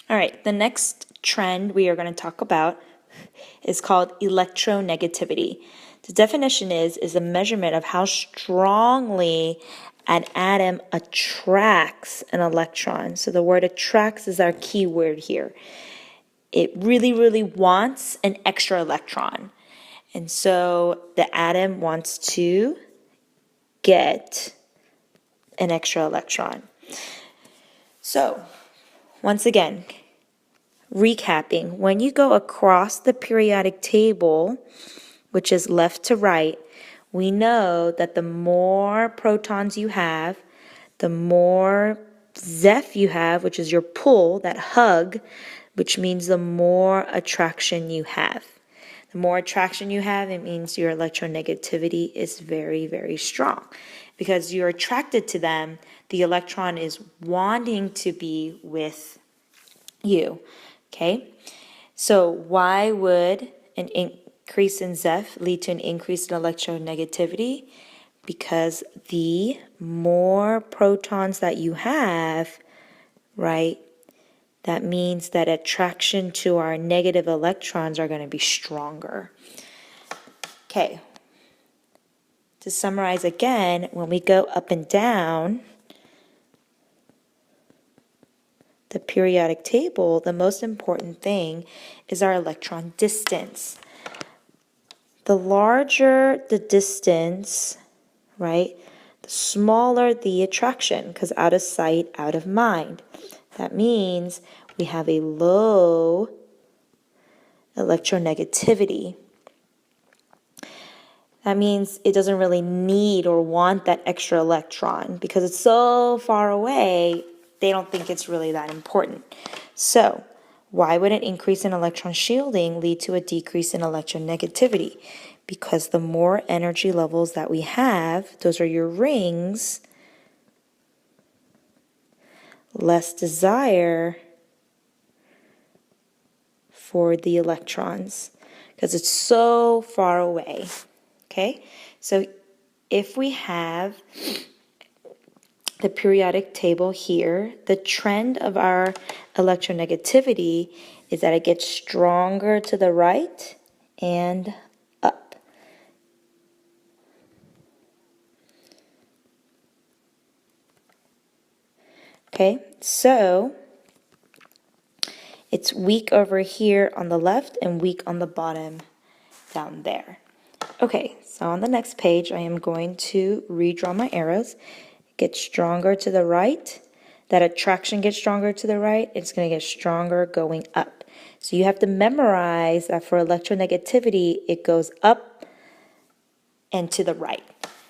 All right, the next trend we are going to talk about is called electronegativity. The definition is a measurement of how strongly an atom attracts an electron. So the word attracts is our key word here. It really, really wants an extra electron. And so the atom wants to get an extra electron. So, once again, recapping, when you go across the periodic table, which is left to right, we know that the more protons you have, the more Zeph you have, which is your pull, that hug, which means the more attraction you have. The more attraction you have, it means your electronegativity is very, very strong. Because you're attracted to them, the electron is wanting to be with you. Okay? So why would an increase in Zeph lead to an increase in electronegativity? Because the more protons that you have, right, that means that attraction to our negative electrons are going to be stronger. Okay. To summarize again, when we go up and down the periodic table, the most important thing is our electron distance. The larger the distance, right, the smaller the attraction, because out of sight, out of mind. That means we have a low electronegativity. That means it doesn't really need or want that extra electron because it's so far away, they don't think it's really that important. So, why would an increase in electron shielding lead to a decrease in electronegativity? Because the more energy levels that we have, those are your rings, less desire for the electrons because it's so far away. Okay, so if we have the periodic table here, the trend of our electronegativity is that it gets stronger to the right and up. Okay, so it's weak over here on the left and weak on the bottom down there. Okay, so on the next page, I am going to redraw my arrows. Get stronger to the right. That attraction gets stronger to the right. It's going to get stronger going up. So you have to memorize that for electronegativity, it goes up and to the right.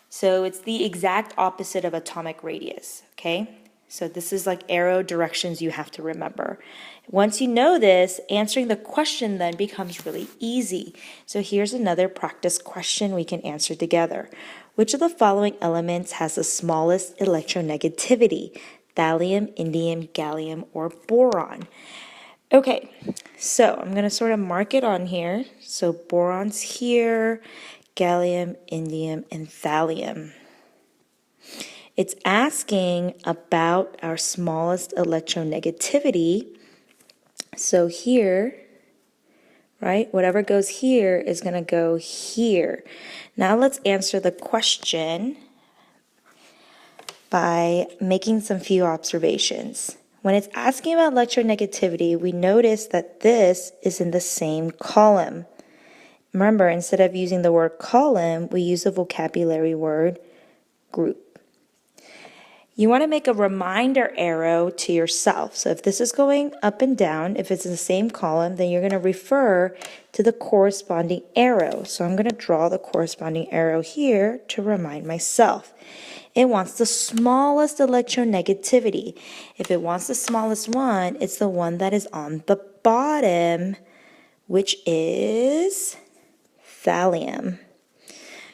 So it's the exact opposite of atomic radius, okay? So this is like arrow directions you have to remember. Once you know this, answering the question then becomes really easy. So here's another practice question we can answer together. Which of the following elements has the smallest electronegativity? Thallium, indium, gallium, or boron? Okay, so I'm going to sort of mark it on here. So boron's here, gallium, indium, and thallium. It's asking about our smallest electronegativity. So here, right, whatever goes here is going to go here. Now let's answer the question by making some few observations. When it's asking about electronegativity, we notice that this is in the same column. Remember, instead of using the word column, we use the vocabulary word group. You want to make a reminder arrow to yourself. So if this is going up and down, if it's in the same column, then you're going to refer to the corresponding arrow. So I'm going to draw the corresponding arrow here to remind myself. It wants the smallest electronegativity. If it wants the smallest one, it's the one that is on the bottom, which is thallium.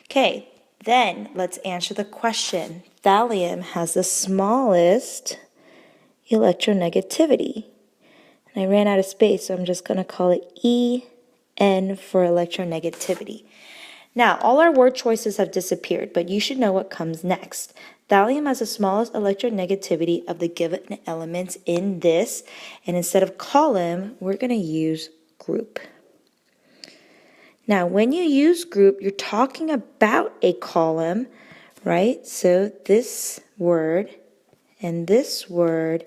Okay, then let's answer the question. Thallium has the smallest electronegativity. And I ran out of space, so I'm just going to call it En for electronegativity. Now, all our word choices have disappeared, but you should know what comes next. Thallium has the smallest electronegativity of the given elements in this, and instead of column, we're going to use group. Now, when you use group, you're talking about a column, right? So this word and this word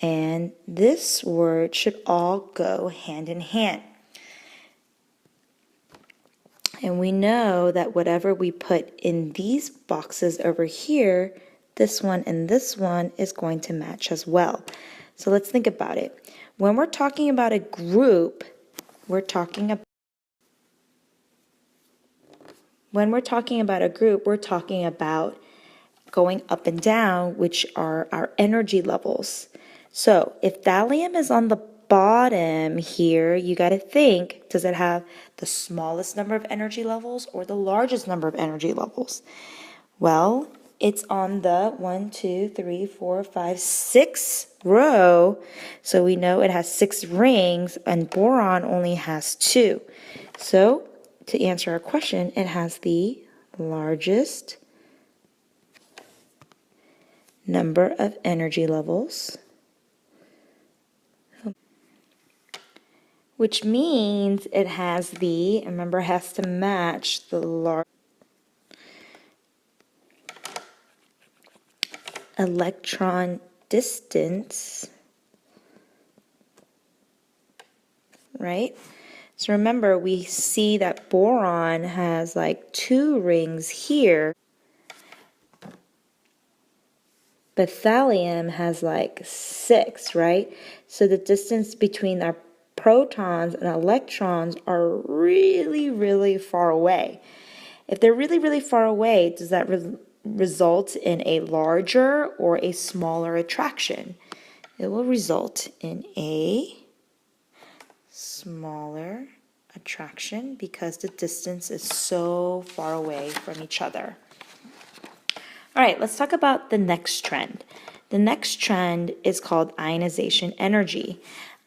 and this word should all go hand in hand. And we know that whatever we put in these boxes over here, this one and this one is going to match as well. So let's think about it. When we're talking about a group, we're talking about going up and down, which are our energy levels. So if thallium is on the bottom here, you got to think, does it have the smallest number of energy levels or the largest number of energy levels? Well, it's on the 1, 2, 3, 4, 5, 6 row. So we know it has 6 rings, and boron only has 2. So to answer our question, it has the largest number of energy levels, which means it has the, remember, it has to match the large electron distance, right? So remember, we see that boron has like 2 rings here, but thallium has like 6, right? So the distance between our protons and electrons are really, really far away. If they're really, really far away, does that result in a larger or a smaller attraction? It will result in a smaller attraction because the distance is so far away from each other. All right, let's talk about the next trend. The next trend is called ionization energy.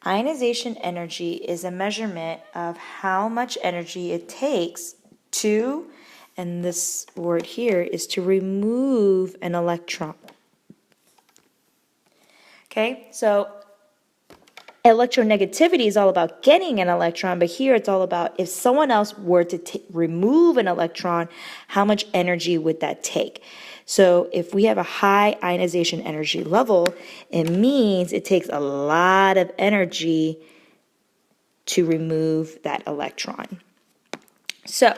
Ionization energy is a measurement of how much energy it takes to, and this word here is to remove an electron. Okay, so electronegativity is all about getting an electron, but here it's all about if someone else were to remove an electron, how much energy would that take? So if we have a high ionization energy level, it means it takes a lot of energy to remove that electron. So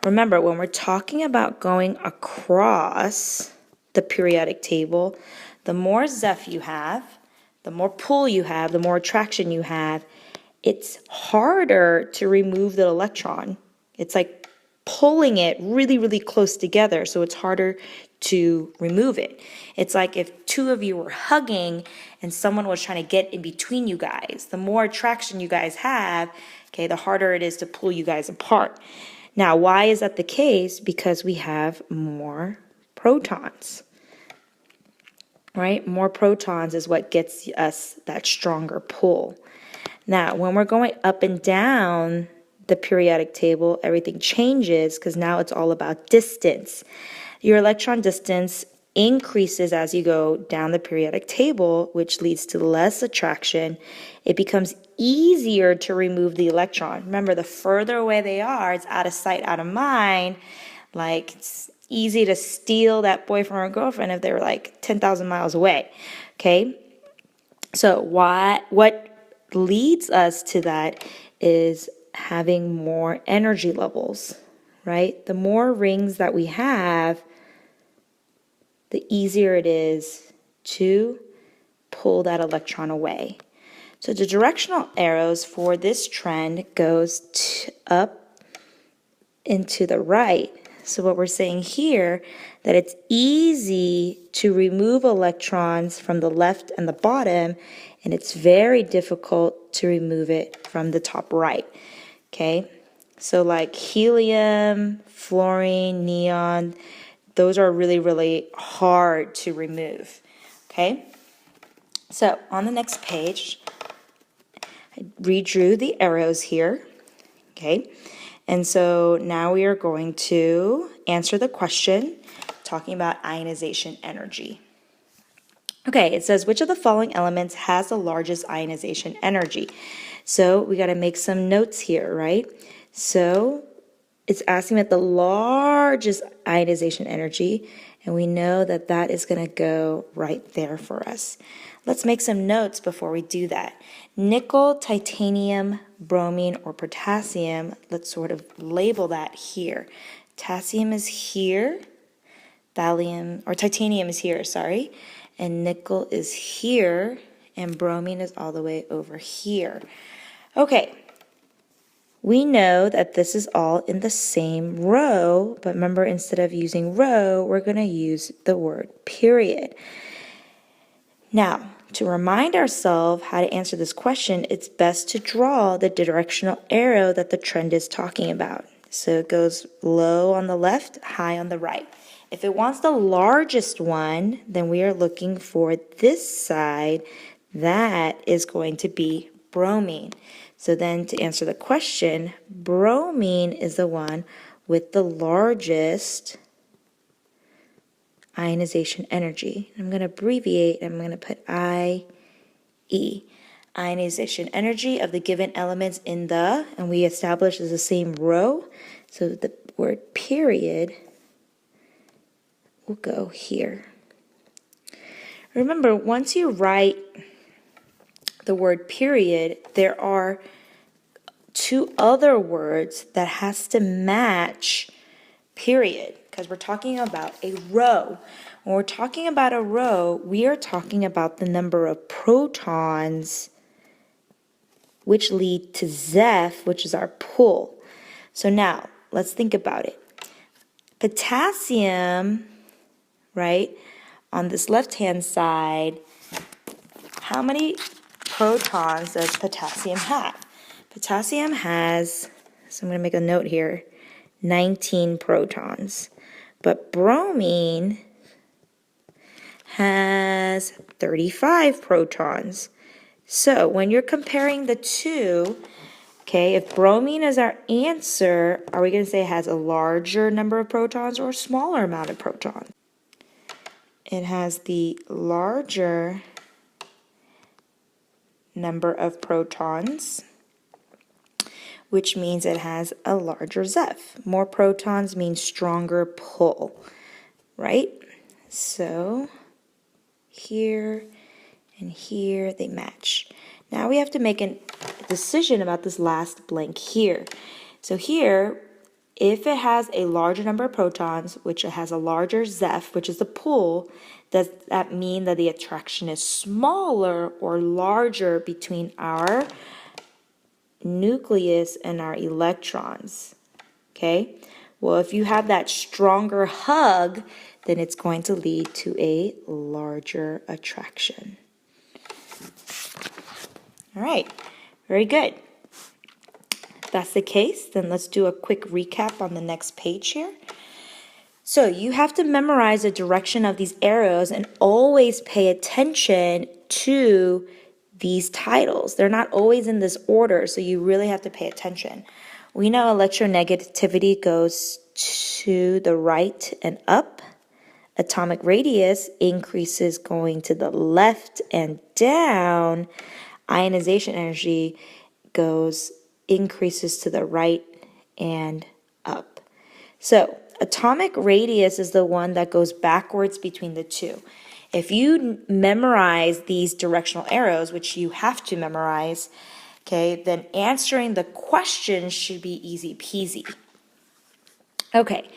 remember, when we're talking about going across the periodic table, the more Zeph you have, the more pull you have, the more attraction you have, it's harder to remove the electron. It's like pulling it really, really close together, so it's harder to remove it. It's like if 2 of you were hugging and someone was trying to get in between you guys. The more attraction you guys have, okay, the harder it is to pull you guys apart. Now, why is that the case? Because we have more protons, right? More protons is what gets us that stronger pull. Now, when we're going up and down the periodic table, everything changes because now it's all about distance. Your electron distance increases as you go down the periodic table, which leads to less attraction. It becomes easier to remove the electron. Remember, the further away they are, it's out of sight, out of mind. Like, it's easy to steal that boyfriend or girlfriend if they were like 10,000 miles away. Okay? So what leads us to that is having more energy levels, right? The more rings that we have, the easier it is to pull that electron away. So the directional arrows for this trend goes up and to the right. So what we're saying here, that it's easy to remove electrons from the left and the bottom, and it's very difficult to remove it from the top right. Okay, so like helium, fluorine, neon, those are really, really hard to remove. Okay, so on the next page, I redrew the arrows here. Okay, and so now we are going to answer the question. talking about ionization energy. Okay, it says, which of the following elements has the largest ionization energy? So we got to make some notes here, right? So it's asking about the largest ionization energy, and we know that that is going to go right there for us. Let's make some notes before we do that. Nickel, titanium, bromine, or potassium, let's sort of label that here. Potassium is here, titanium is here, sorry, and nickel is here, and bromine is all the way over here. Okay, we know that this is all in the same row, but remember, instead of using row, we're going to use the word period. Now, to remind ourselves how to answer this question, it's best to draw the directional arrow that the trend is talking about. So it goes low on the left, high on the right. If it wants the largest one, then we are looking for this side. That is going to be bromine. So then to answer the question, bromine is the one with the largest ionization energy. I'm going to abbreviate. I'm going to put IE. Ionization energy of the given elements in the, and we established as the same row. So the word period will go here. Remember, once you write the word period, there are two other words that has to match period, because we're talking about a row. When we're talking about a row, we are talking about the number of protons which lead to Zeph, which is our pull. So now, let's think about it. Potassium, right, on this left-hand side, how many protons does potassium have? Potassium has, so I'm going to make a note here, 19 protons. But bromine has 35 protons. So when you're comparing the two, okay, if bromine is our answer, are we going to say it has a larger number of protons or a smaller amount of protons? It has the larger number of protons, which means it has a larger Zeph. More protons means stronger pull, right? So here and here they match. Now we have to make a decision about this last blank here. So here, if it has a larger number of protons, which it has a larger Zeph, which is the pull, does that mean that the attraction is smaller or larger between our nucleus and our electrons? Okay, well, if you have that stronger hug, then it's going to lead to a larger attraction. All right, very good. If that's the case, then let's do a quick recap on the next page here. So you have to memorize the direction of these arrows and always pay attention to these titles. They're not always in this order, so you really have to pay attention. We know electronegativity goes to the right and up. Atomic radius increases going to the left and down. Ionization energy increases to the right and up. So atomic radius is the one that goes backwards between the two. If you memorize these directional arrows, which you have to memorize, okay, then answering the question should be easy peasy. Okay,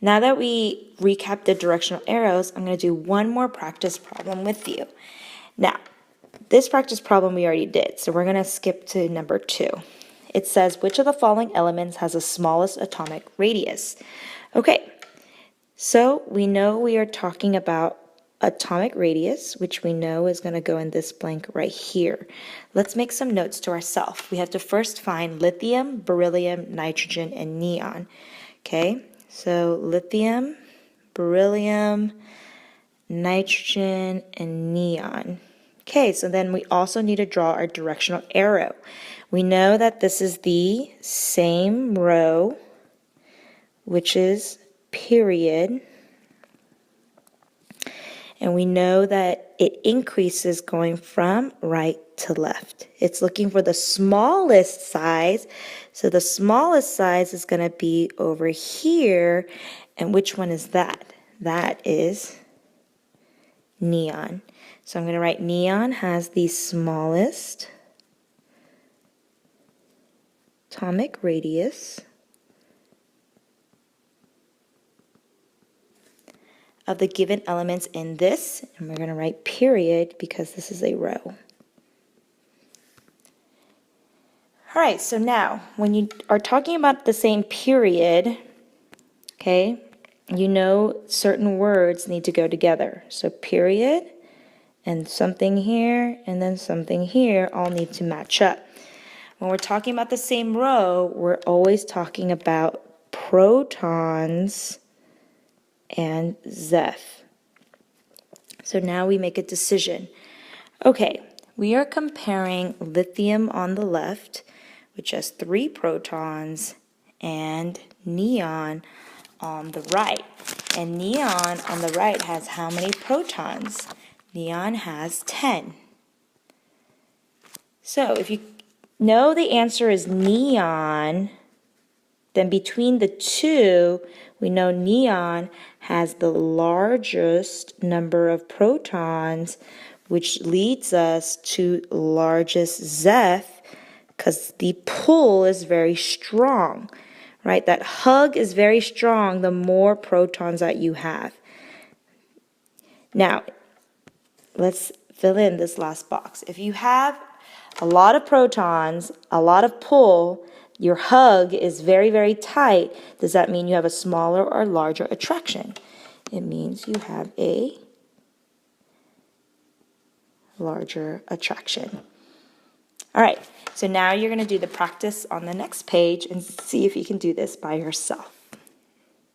now that we recap the directional arrows, I'm going to do one more practice problem with you. Now, this practice problem we already did, so we're going to skip to number 2. It says, which of the following elements has the smallest atomic radius? Okay, so we know we are talking about atomic radius, which we know is going to go in this blank right here. Let's make some notes to ourselves. We have to first find lithium, beryllium, nitrogen, and neon. Okay, so lithium, beryllium, nitrogen, and neon. Okay, so then we also need to draw our directional arrow. We know that this is the same row, which is period. And we know that it increases going from right to left. It's looking for the smallest size. So the smallest size is going to be over here. And which one is that? That is neon. So I'm going to write neon has the smallest atomic radius of the given elements in this, and we're going to write period because this is a row. All right, so now when you are talking about the same period, okay, you know certain words need to go together. So period and something here and then something here all need to match up. When we're talking about the same row, we're always talking about protons and Zeph. So now we make a decision. Okay, we are comparing lithium on the left, which has 3 protons, and neon on the right. And neon on the right has how many protons? Neon has 10. So if you know the answer is neon, then between the two, we know neon has the largest number of protons, which leads us to largest Zeph, because the pull is very strong, right? That hug is very strong the more protons that you have. Now, let's fill in this last box. If you have a lot of protons, a lot of pull, your hug is very, very tight, does that mean you have a smaller or larger attraction? It means you have a larger attraction. All right, so now you're going to do the practice on the next page and see if you can do this by yourself.